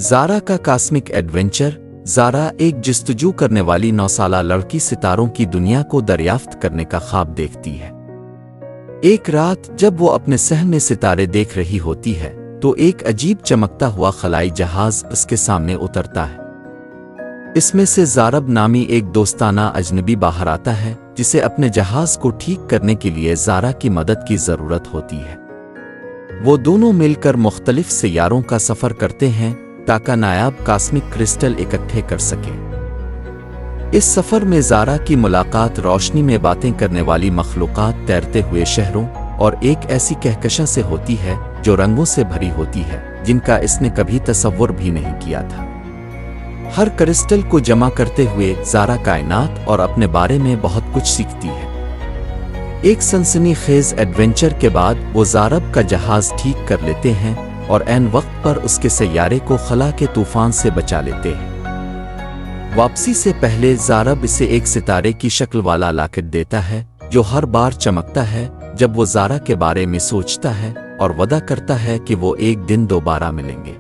زارا کا cosmic adventure. زارا ایک جستجو کرنے والی 9 سالہ لڑکی ستاروں کی دنیا کو دریافت کرنے کا خواب دیکھتی ہے۔ ایک رات جب وہ اپنے صحن میں ستارے دیکھ رہی ہوتی ہے تو ایک عجیب چمکتا ہوا خلائی جہاز اس کے سامنے اترتا ہے۔ اس میں سے زارب نامی ایک دوستانہ اجنبی باہر آتا ہے جسے اپنے جہاز کو ٹھیک کرنے کے لیے زارا کی مدد کی ضرورت ہوتی ہے۔ وہ دونوں مل کر مختلف سیاروں کا سفر کرتے ہیں تاکہ نایاب کاسمک کرسٹل اکٹھے کر سکیں۔ اس سفر میں زارا کی ملاقات روشنی میں باتیں کرنے والی مخلوقات، تیرتے ہوئے شہروں اور ایک ایسی کہکشاں سے ہوتی ہے جو رنگوں سے بھری ہوتی ہے جن کا اس نے کبھی تصور بھی نہیں کیا تھا۔ ہر کرسٹل کو جمع کرتے ہوئے زارا کائنات اور اپنے بارے میں بہت کچھ سیکھتی ہے۔ ایک سنسنی خیز ایڈونچر کے بعد وہ زارب کا جہاز ٹھیک کر لیتے ہیں اور عین وقت پر اس کے سیارے کو خلا کے طوفان سے بچا لیتے ہیں۔ واپسی سے پہلے زارب اسے ایک ستارے کی شکل والا لاکٹ دیتا ہے جو ہر بار چمکتا ہے جب وہ زارا کے بارے میں سوچتا ہے، اور وعدہ کرتا ہے کہ وہ ایک دن دوبارہ ملیں گے۔